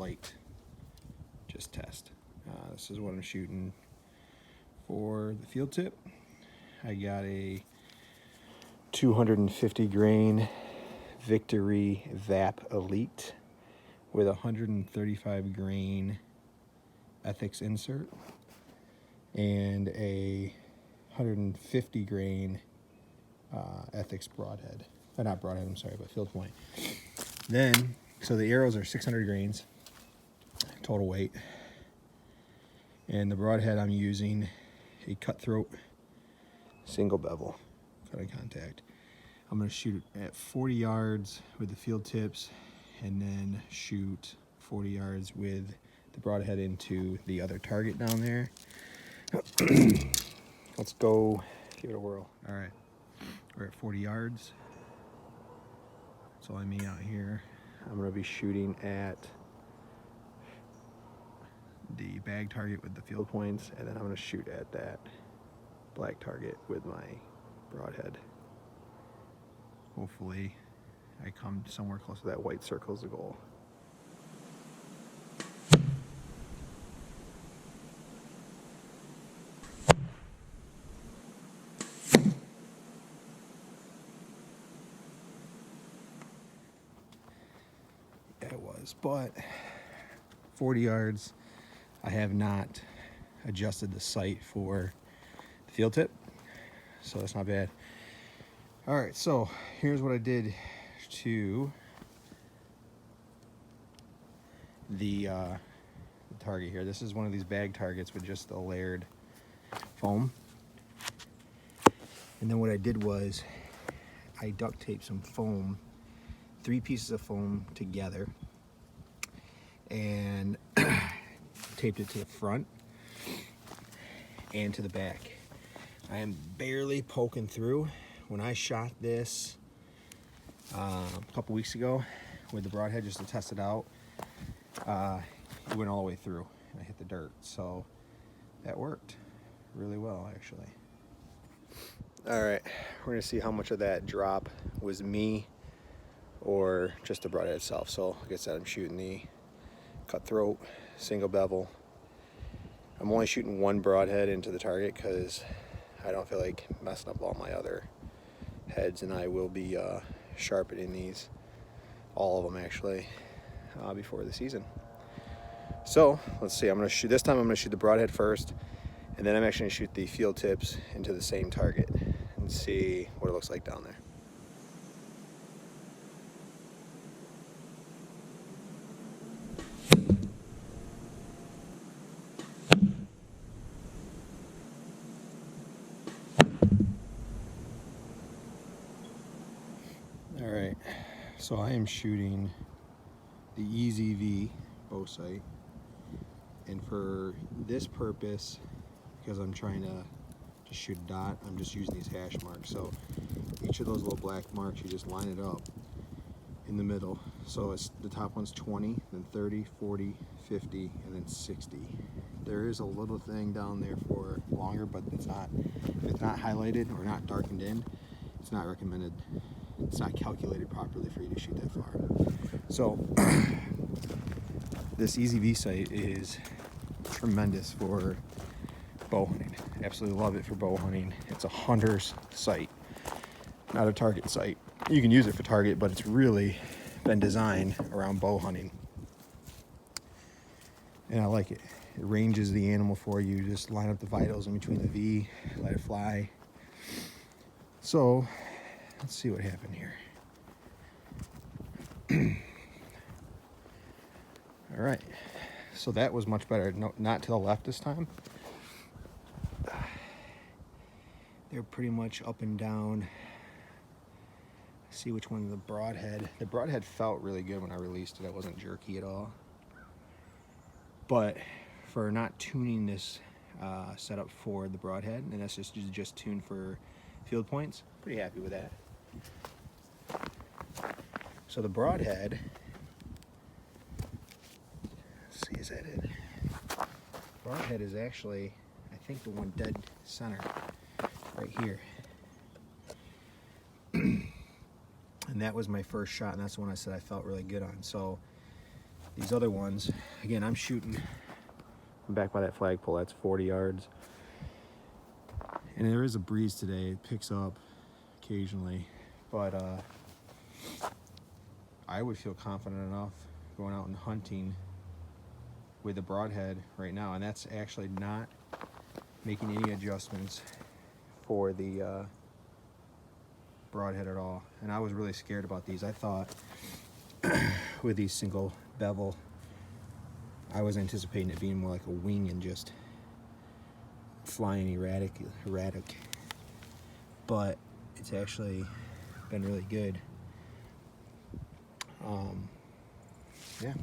flight, just test. This is what I'm shooting for the field tip. I got a 250 grain Victory VAP Elite with 135 grain Ethics insert and a 150 grain Ethics broadhead. Not broadhead, I'm sorry, but field point. Then, so the arrows are 600 grains total weight. And the broadhead I'm using a Cutthroat single bevel cut-in contact. I'm going to shoot at 40 yards with the field tips and then shoot 40 yards with the broadhead into the other target down there. Let's go give it a whirl. All right, we're at 40 yards. That's all I mean out here. I'm going to be shooting at the bag target with the field points, and then I'm going to shoot at that black target with my broadhead. Hopefully I come somewhere close to that white circle as the goal. Yeah, it was, but 40 yards. I have not adjusted the sight for the field tip, so that's not bad. All right, so here's what I did to the target here. This is one of these bag targets with just a layered foam. And then what I did was I duct taped some foam, 3 pieces of foam together, and taped it to the front and to the back. I am barely poking through. When I shot this a couple weeks ago with the broadhead just to test it out, it went all the way through and I hit the dirt. So that worked really well, actually. All right, we're gonna see how much of that drop was me or just the broadhead itself. So like I said, I'm shooting the Cutthroat single bevel. I'm only shooting one broadhead into the target because I don't feel like messing up all my other heads, and I will be sharpening these, all of them actually, before the season. So let's see, I'm gonna shoot, this time I'm gonna shoot the broadhead first, and then I'm actually gonna shoot the field tips into the same target and see what it looks like down there. All right, so I am shooting the EZV bow sight, and for this purpose, because I'm trying to just shoot a dot, I'm just using these hash marks. So each of those little black marks, you just line it up in the middle. So it's, the top one's 20, then 30, 40, 50, and then 60. There is a little thing down there for longer, but it's not highlighted or not darkened in. It's not recommended. It's not calculated properly for you to shoot that far. So this EZV sight is tremendous for bow hunting. Absolutely love it for bow hunting. It's a hunter's sight, not a target sight. You can use it for target, but it's really been designed around bow hunting. And I like it. It ranges the animal for you. Just line up the vitals in between the V, let it fly. So let's see what happened here. All right, so that was much better. No, not to the left this time. They're pretty much up and down. See which one, the broadhead. The broadhead felt really good when I released it. It wasn't jerky at all. But for not tuning this setup for the broadhead, and that's just tuned for field points, pretty happy with that. So the broadhead, let's see, is that it? Broadhead is actually, I think, the one dead center right here. And that was my first shot, and that's the one I said I felt really good on. So these other ones, again, I'm shooting from back by that flagpole. That's 40 yards. And there is a breeze today. It picks up occasionally, but I would feel confident enough going out and hunting with the broadhead right now, and that's actually not making any adjustments for the broadhead at all. And I was really scared about these. I thought with these single bevel, I was anticipating it being more like a wing and just flying erratic, but it's actually been really good. Yeah.